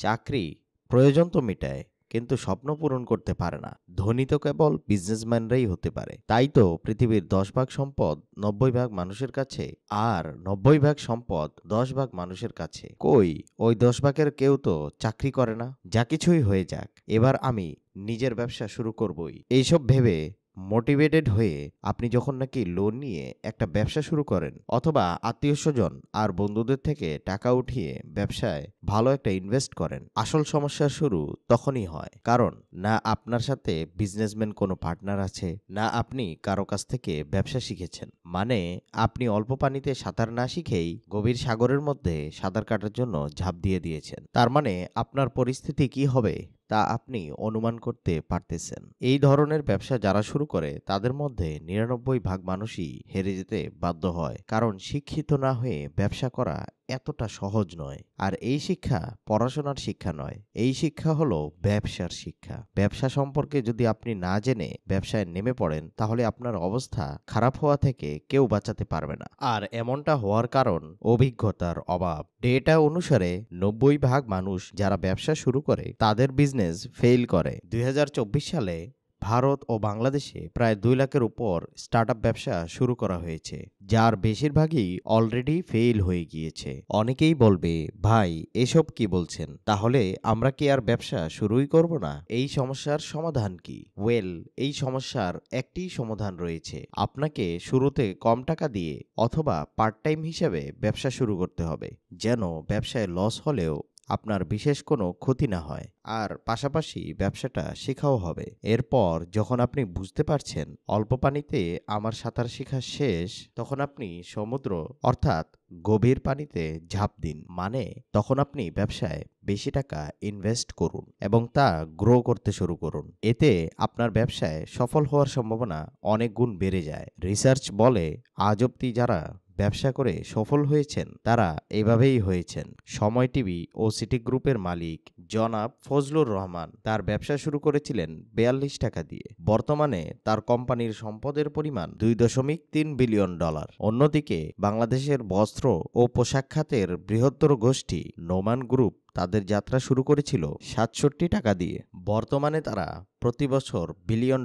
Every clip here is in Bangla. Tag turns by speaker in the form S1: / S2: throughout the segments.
S1: চাকরি প্রয়োজন তো মেটায়, কিন্তু স্বপ্ন পূরণ করতে পারে না। ধনী তো কেবল বিজনেসম্যানরাই হতে পারে। তাই তো পৃথিবীর 10 ভাগ সম্পদ 90 ভাগ মানুষের কাছে, আর 90 ভাগ সম্পদ 10 ভাগ মানুষের কাছে। কই, ওই 10 ভাগের কেউ তো চাকরি করে না। যা কিছুই হয়ে যাক, এবার আমি নিজের ব্যবসা শুরু করবই, এইসব ভেবে মোটিভেটেড হয়ে আপনি যখন নাকি লোন নিয়ে একটা ব্যবসা শুরু করেন, অথবা আত্মীয়স্বজন আর বন্ধুদের থেকে টাকা উঠিয়ে ব্যবসায় ভালো একটা ইনভেস্ট করেন, আসল সমস্যা শুরু তখনই হয়। কারণ না আপনার সাথে বিজনেসম্যান কোনো পার্টনার আছে, না আপনি কারো কাছ থেকে ব্যবসা শিখেছেন। মানে আপনি অল্প পানিতে সাঁতার না শিখেই গভীর সাগরের মধ্যে সাঁতার কাটার জন্য ঝাঁপ দিয়ে দিয়েছেন। তার মানে আপনার পরিস্থিতি কি হবে তা আপনি অনুমান করতে পারতেছেন। এই ধরনের ব্যবসা যারা শুরু করে তাদের মধ্যে 99 ভাগ মানুষই হেরে যেতে বাধ্য হয়, কারণ শিক্ষিত না হয়ে ব্যবসা করা এতটা সহজ নয়। আর এই শিক্ষা পড়াশোনার শিক্ষা নয়, এই শিক্ষা হলো ব্যবসার শিক্ষা। ব্যবসা সম্পর্কে যদি আপনি না জেনে ব্যবসায় নেমে পড়েন, তাহলে আপনার অবস্থা খারাপ হওয়া থেকে কেউ বাঁচাতে পারবে না। আর এমনটা হওয়ার কারণ অভিজ্ঞতার অভাব। ডেটা অনুসারে 90 ভাগ মানুষ যারা ব্যবসা শুরু করে তাদের বিজনেস ফেইল করে। 2024 সালে ভারত ও বাংলাদেশে প্রায় 2 লাখের উপর স্টার্টআপ ব্যবসা শুরু করা হয়েছে, যার বেশিরভাগই অলরেডি ফেইল হয়ে গিয়েছে। অনেকেই বলবে, ভাই এসব কি বলছেন, তাহলে আমরা কি আর ব্যবসা শুরুই করব না? এই সমস্যার সমাধান কি? এই সমস্যার একটি সমাধান রয়েছে। আপনাকে শুরুতে কম টাকা দিয়ে অথবা পার্ট টাইম হিসেবে ব্যবসা শুরু করতে হবে, যেন ব্যবসায় লস হলেও আপনার বিশেষ কোনো ক্ষতি না হয়, আর পাশাপাশি ব্যবসাটা শেখাও হবে। এরপর যখন আপনি বুঝতে পারছেন অল্প পানিতে আমার সাঁতার শেখা শেষ, তখন আপনি সমুদ্র অর্থাৎ গভীর পানিতে ঝাঁপ দিন। মানে তখন আপনি ব্যবসায় বেশি টাকা ইনভেস্ট করুন এবং তা গ্রো করতে শুরু করুন। এতে আপনার ব্যবসায় সফল হওয়ার সম্ভাবনা অনেক গুণ বেড়ে যায়। রিসার্চ বলে, আজ অব্দি যারা ব্যবসা করে সফল হয়েছেন তারা এভাবেই হয়েছেন। সময় টিভি ও সিটি গ্রুপের মালিক জনাব ফজলুর রহমান তার ব্যবসা শুরু করেছিলেন 42 টাকা দিয়ে। বর্তমানে তার কোম্পানির সম্পদের পরিমাণ $2.3 বিলিয়ন। অন্যদিকে বাংলাদেশের বস্ত্র ও পোশাক খাতের বৃহত্তর গোষ্ঠী নোমান গ্রুপ তাদের যাত্রা শুরু করেছিল 67 টাকা দিয়ে। বর্তমানে তারা প্রতি বছর $1 বিলিয়ন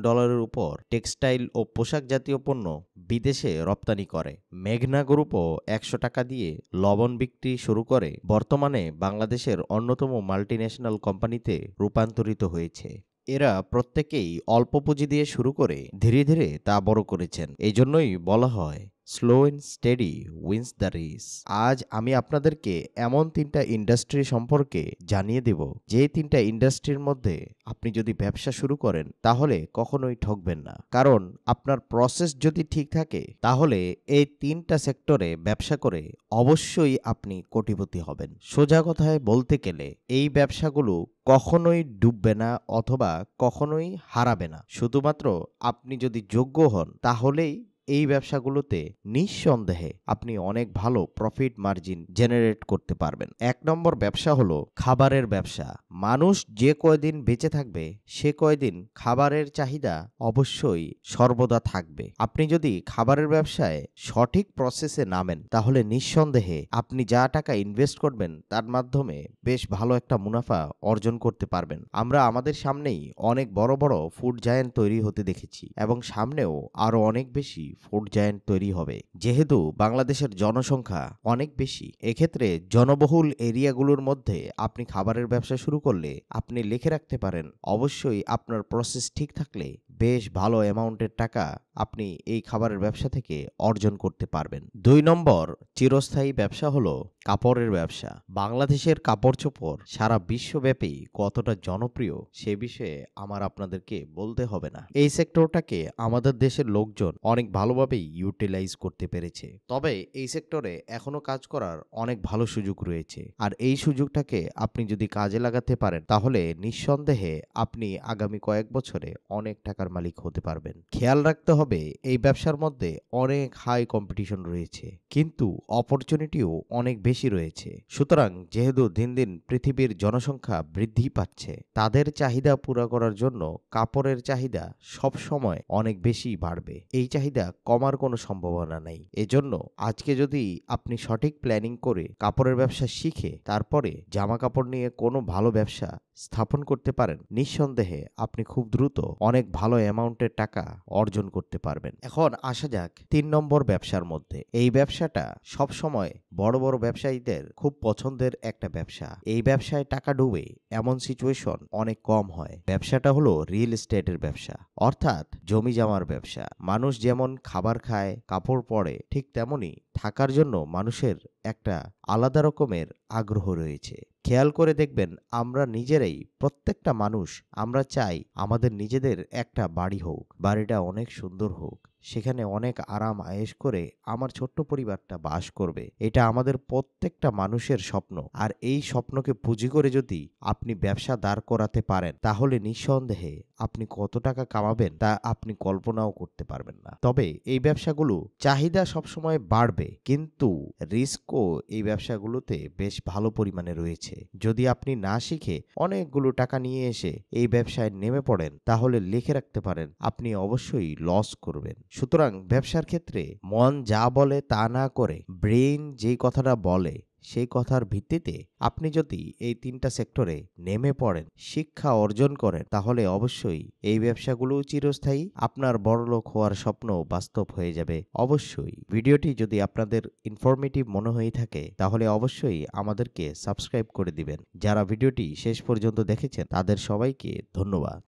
S1: উপর টেক্সটাইল ও পোশাক জাতীয় পণ্য বিদেশে রপ্তানি করে। মেঘনা গ্রুপও 100 টাকা দিয়ে লবণ বিক্রি শুরু করে বর্তমানে বাংলাদেশের অন্যতম মাল্টিন্যাশনাল কোম্পানিতে রূপান্তরিত হয়েছে। এরা প্রত্যেকেই অল্প পুঁজি দিয়ে শুরু করে ধীরে ধীরে তা বড় করেছেন। এই জন্যই বলা হয়, slow and steady wins the race. আজ আমি আপনাদেরকে এমন 3টা ইন্ডাস্ট্রি সম্পর্কে জানিয়ে দেব, যে 3টা ইন্ডাস্ট্রির মধ্যে আপনি যদি ব্যবসা শুরু করেন তাহলে কখনোই ঠকবেন না। কারণ আপনার প্রসেস যদি ঠিক থাকে, তাহলে এই 3টা সেক্টরে ব্যবসা করে অবশ্যই আপনি কোটিপতি হবেন। সোজা কথায় বলতে গেলে এই ব্যবসাগুলো কখনোই ডুববে না অথবা কখনোই হারাবে না। শুধুমাত্র আপনি যদি যোগ্য হন, তাহলেই এই ব্যবসাগুলোতে নিঃসন্দেহে আপনি অনেক ভালো প্রফিট মার্জিন জেনারেট করতে পারবেন। 1 নম্বর ব্যবসা হলো খাবারের ব্যবসা। মানুষ যে কয়দিন বেঁচে থাকবে সে কয়দিন খাবারের চাহিদা অবশ্যই সর্বদা থাকবে। আপনি যদি খাবারের ব্যবসায় সঠিক প্রসেসে নামেন, তাহলে নিঃসন্দেহে আপনি যা টাকা ইনভেস্ট করবেন তার মাধ্যমে বেশ ভালো একটা মুনাফা অর্জন করতে পারবেন। আমরা আমাদের সামনেই অনেক বড় বড় ফুড জায়ান্ট তৈরি হতে দেখেছি, এবং সামনেও আরো অনেক বেশি ফুড জায়ান্ট তৈরি হবে। যেহেতু বাংলাদেশের জনসংখ্যা অনেক বেশি, এক্ষেত্রে জনবহুল এরিয়াগুলোর মধ্যে আপনি খাবারের ব্যবসা শুরু করলে আপনি লিখে রাখতে পারেন, অবশ্যই আপনার প্রসেস ঠিক থাকলে বেশ ভালো অ্যামাউন্টের টাকা আপনি এই খাবারের ব্যবসা থেকে অর্জন করতে পারবেন। 2 নম্বর চিরস্থায়ী ব্যবসা হলো কাপড়ের ব্যবসা। বাংলাদেশের কাপড় চোপড় সারা বিশ্বব্যাপী কতটা জনপ্রিয় সে বিষয়ে আমার আপনাদেরকে বলতে হবে না। এই সেক্টরটাকে আমাদের দেশের লোকজন অনেক ভালোভাবেই ইউটিলাইজ করতে পেরেছে। তবে এই সেক্টরে এখনো কাজ করার অনেক ভালো সুযোগ রয়েছে, আর এই সুযোগটাকে আপনি যদি কাজে লাগাতে পারেন, তাহলে নিঃসন্দেহে আপনি আগামী কয়েক বছরে অনেক টাকা টাকার মালিক হতে পারবেন। খেয়াল রাখতে হবে এই ব্যবসার মধ্যে অনেক হাই কম্পিটিশন রয়েছে, কিন্তু অপরচুনিটিও অনেক বেশি রয়েছে। সুতরাং যেহেতু দিন দিন পৃথিবীর জনসংখ্যা বৃদ্ধি পাচ্ছে, তাদের চাহিদা পুরো করার জন্য কাপড়ের চাহিদা সবসময় অনেক বেশি বাড়বে। এই চাহিদা কমার কোনো সম্ভাবনা নেই। এজন্য আজকে যদি আপনি সঠিক প্ল্যানিং করে কাপড়ের ব্যবসা শিখে তারপরে জামা কাপড় নিয়ে কোনো ভালো ব্যবসা স্থাপন করতে পারেন, নিঃসন্দেহে আপনি খুব দ্রুত অনেক ভালো অ্যামাউন্টের টাকা অর্জন করতে পারবেন। এখন আসা যাক ৩ নম্বর ব্যবসার মধ্যে। এই ব্যবসাটা সবসময় বড় বড় ব্যবসায়ীদের খুব পছন্দের একটা ব্যবসা। এই ব্যবসায় টাকা ডুবে এমন সিচুয়েশন অনেক কম হয়। ব্যবসাটা হলো রিয়েল এস্টেটের ব্যবসা, অর্থাৎ জমি জমার ব্যবসা। মানুষ যেমন খাবার খায়, কাপড় পরে, ঠিক তেমনি থাকার জন্য মানুষের একটা আলাদা রকমের আগ্রহ রয়েছে। খেয়াল করে দেখবেন, আমরা নিজেরাই প্রত্যেকটা মানুষ আমরা চাই আমাদের নিজেদের একটা বাড়ি হোক, বাড়িটা অনেক সুন্দর হোক, সেখানে অনেক আরাম আয়েশ করে আমার ছোট্ট পরিবারটা বাস করবে। এটা আমাদের প্রত্যেকটা মানুষের স্বপ্ন। আর এই স্বপ্নকে পুঁজি করে যদি আপনি ব্যবসা দাঁড় করাতে পারেন, তাহলে নিঃসন্দেহে আপনি কত টাকা কামাবেন তা আপনি কল্পনাও করতে পারবেন না। তবে এই ব্যবসাগুলো চাহিদা সবসময় বাড়বে, কিন্তু রিস্কও এই ব্যবসাগুলোতে বেশ ভালো পরিমাণে রয়েছে। যদি আপনি না শিখে অনেকগুলো টাকা নিয়ে এসে এই ব্যবসায় নেমে পড়েন, তাহলে লিখে রাখতে পারেন আপনি অবশ্যই লস করবেন। সুতরাং ব্যবসার ক্ষেত্রে মন যা বলে তা না করে ব্রেইন যেই কথাটা বলে সেই কথার ভিত্তিতে আপনি যদি এই ৩টা সেক্টরে নেমে পড়েন, শিক্ষা অর্জন করেন, তাহলে অবশ্যই এই ব্যবসাগুলো চিরস্থায়ী। আপনার বড়লোক হওয়ার স্বপ্ন বাস্তব হয়ে যাবে অবশ্যই। ভিডিওটি যদি আপনাদের ইনফরমেটিভ মনে হয়ে থাকে, তাহলে অবশ্যই আমাদেরকে সাবস্ক্রাইব করে দিবেন। যারা ভিডিওটি শেষ পর্যন্ত দেখেছেন তাদের সবাইকে ধন্যবাদ।